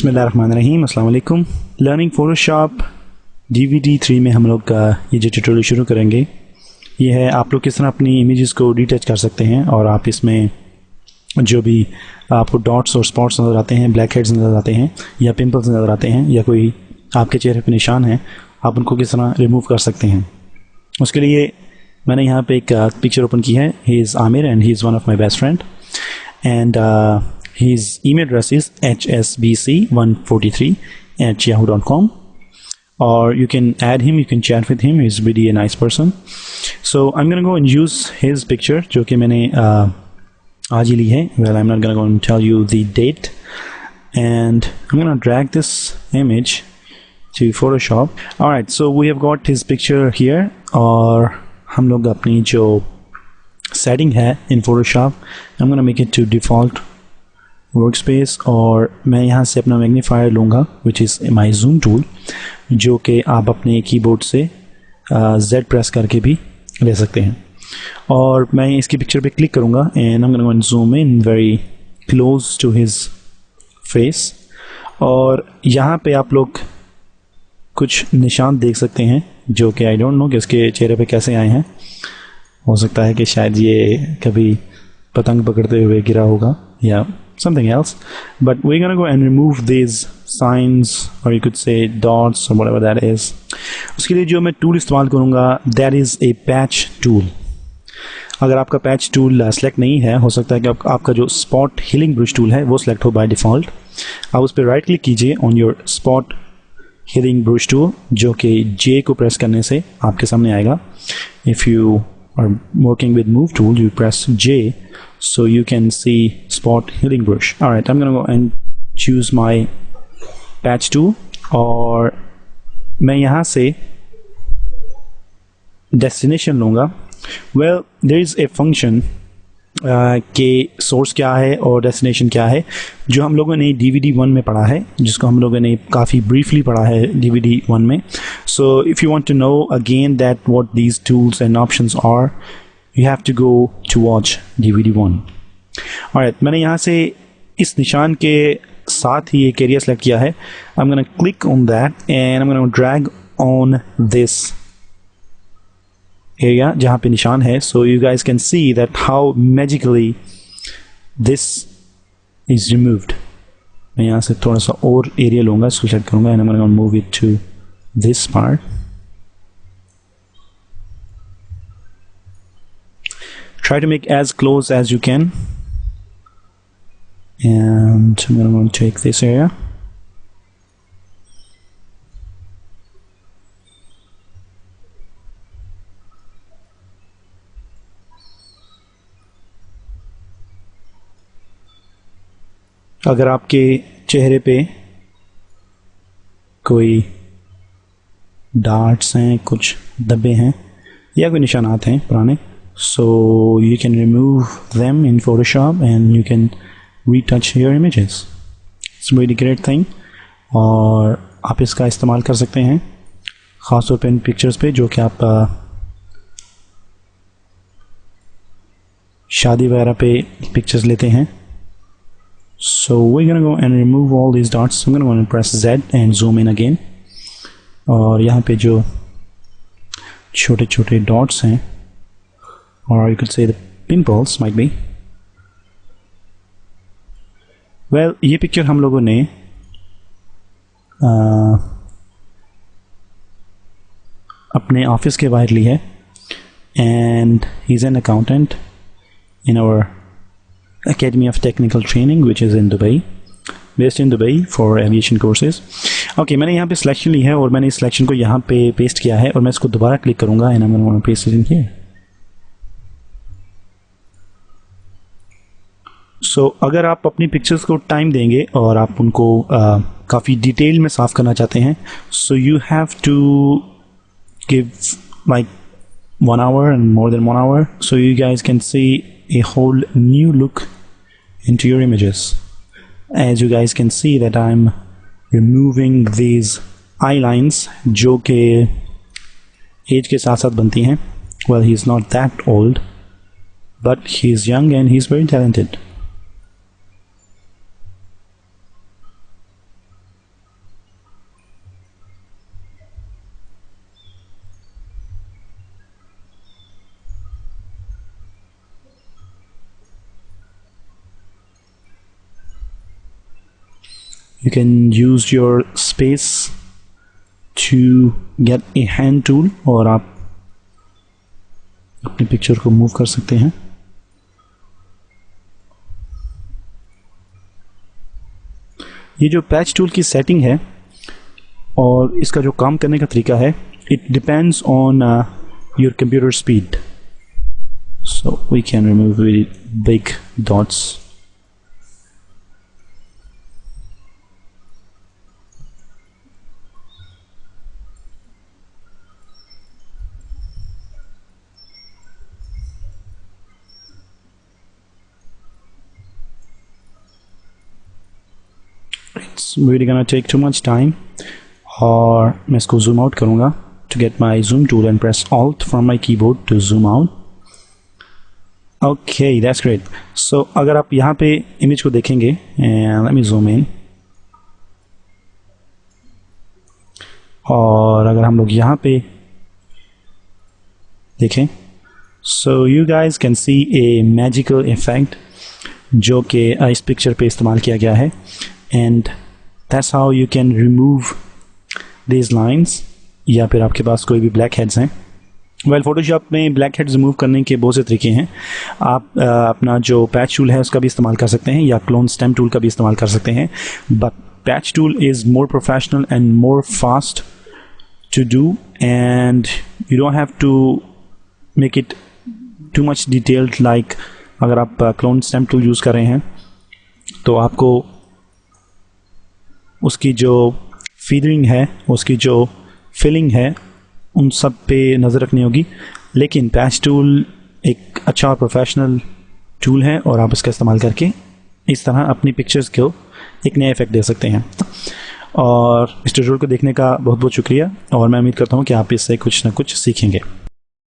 बिस्मिल्लाहिर्रहमानिर्रहीम, अस्सलाम वालेकुम। लर्निंग फ़ोटोशॉप DVD 3 में हम लोग ये जो ट्यूटोरियल शुरू करेंगे ये है आप लोग किस तरह अपनी इमेजेस को डिटच कर सकते हैं और आप इसमें जो भी आपको डॉट्स और स्पॉट्स नज़र आते हैं, ब्लैक हेड्स नज़र आते हैं या पिंपल्स नज़र आते हैं या कोई आपके चेहरे पे निशान है, आप उनको किस तरह रिमूव कर सकते हैं। उसके लिए मैंने यहाँ पे एक पिक्चर ओपन की है। He is Aamir and he is one of my best friend and his email address is hsbc143@yahoo.com, or you can add him, you can chat with him. He's really a nice person. So I'm gonna go and use his picture जो कि मैंने आज ही ली है. Well, I'm not gonna go and tell you the date, and I'm gonna drag this image to Photoshop. Alright, so we have got his picture here, और हम लोग अपनी जो setting है in Photoshop, I'm gonna make it to default workspace और मैं यहाँ से अपना मैग्नीफायर लूँगा which is my zoom tool, जो कि आप अपने कीबोर्ड से Z प्रेस करके भी ले सकते हैं। और मैं इसकी पिक्चर पे क्लिक करूँगा and I am going to zoom in very close to his face, और यहाँ पे आप लोग कुछ निशान देख सकते हैं जो कि आई डोंट नो कि इसके चेहरे पे कैसे आए हैं। हो सकता है कि शायद ये कभी पतंग पकड़ते हुए गिरा होगा या something else, but we're gonna go and remove these signs, or you could say dots or whatever that is. उसके लिए जो मैं टूल इस्तेमाल करूँगा that is a patch tool. अगर आपका पैच टूल सेलेक्ट नहीं है, हो सकता है कि आपका जो स्पॉट हीलिंग ब्रश टूल है वो सिलेक्ट हो बाय डिफ़ॉल्ट। आप उस पर राइट क्लिक कीजिए on your spot healing brush tool, जो कि J को प्रेस करने से आपके सामने आएगा। If you are working with move tool, you press J so you can see spot healing brush. Alright, I'm gonna go and choose my patch tool, और मैं यहाँ से destination लूँगा। Well, there is a function के source क्या है और destination क्या है, जो हम लोगों ने DVD 1 में पढ़ा है, जिसको हम लोगों ने काफ़ी ब्रीफली पढ़ा है DVD 1 में। So if you want to know again that what these tools and options are, you have to go to watch DVD 1। Alright, मैंने यहाँ से इस निशान के साथ ही एक एरिया सेलेक्ट किया है। I am gonna click on that and I am gonna drag on this area जहाँ पे निशान है, so you guys can see that how magically this is removed. मैं यहाँ से थोड़ा सा और एरिया लूँगा, इसको सेलेक्ट करूँगा and I'm going to move it to this part. Try to make as close as you can, and I'm going to take this area. अगर आपके चेहरे पे कोई डार्ट्स हैं, कुछ धब्बे हैं या कोई निशानात हैं पुराने, so you can remove them in Photoshop and you can retouch your images. It's very great thing, और आप इसका इस्तेमाल कर सकते हैं ख़ासतौर पे इन पिक्चर्स पे जो कि आप शादी वगैरह पे पिक्चर्स लेते हैं। So we're gonna go and remove all these dots. I'm gonna go and press Z and zoom in again. और यहाँ पे जो छोटे छोटे dots हैं, or you could say the pimples might be. Well, ये पिक्चर हम लोगों ने अपने ऑफिस के बाहर ली है, and he's an accountant in our Academy of Technical Training, which is in Dubai, based in Dubai for aviation courses. Okay, मैंने यहाँ पे सिलेक्शन ली है और मैंने इस सिलेक्शन को यहाँ पे पेस्ट किया है, और मैं इसको दोबारा क्लिक करूँगा and I'm going to paste it in here. So अगर आप अपनी पिक्चर्स को टाइम देंगे और आप उनको काफ़ी डिटेल में साफ़ करना चाहते हैं, so you have to give like 1 hour and more than 1 hour, so you guys can see a whole new look into your images. As you guys can see that I'm removing these eye lines जो कि as के साथ साथ बनती हैं. Well, he's not that old, but he's young and he's very talented. You can use your space to get a hand tool, और आप अपनी पिक्चर को मूव कर सकते हैं. ये जो पैच टूल की सेटिंग है और इसका जो काम करने का तरीका है, it depends on your computer speed. So we can remove very big dots. It's really gonna take too much time. और मैं इसको zoom out करूँगा. To get my zoom tool and press Alt from my keyboard to zoom out. Okay, that's great. So अगर आप यहाँ पे image को देखेंगे, and let me zoom in. और अगर हम लोग यहाँ पे देखें, so you guys can see a magical effect जो कि इस पिक्चर पे इस्तेमाल किया गया है, and that's how you can remove these lines. या फिर आपके पास कोई भी ब्लैक हेड्स हैं. वेल, फोटोशॉप में ब्लैक हेड्स रिमूव करने के बहुत से तरीके हैं. आप अपना जो पैच टूल है उसका भी इस्तेमाल कर सकते हैं, या क्लोन स्टेम टूल का भी इस्तेमाल कर सकते हैं. But patch tool is more professional and more fast to do, and you don't have to make it too much detailed. Like अगर आप क्लोन स्टेम टूल यूज़ कर रहे हैं तो आपको उसकी जो फीदरिंग है, उसकी जो फिलिंग है, उन सब पे नज़र रखनी होगी. लेकिन पैच टूल एक अच्छा और प्रोफेशनल टूल है और आप इसका इस्तेमाल करके इस तरह अपनी पिक्चर्स को एक नया इफेक्ट दे सकते हैं. और इस ट्यूटोरियल को देखने का बहुत बहुत शुक्रिया, और मैं उम्मीद करता हूँ कि आप इससे कुछ ना कुछ सीखेंगे.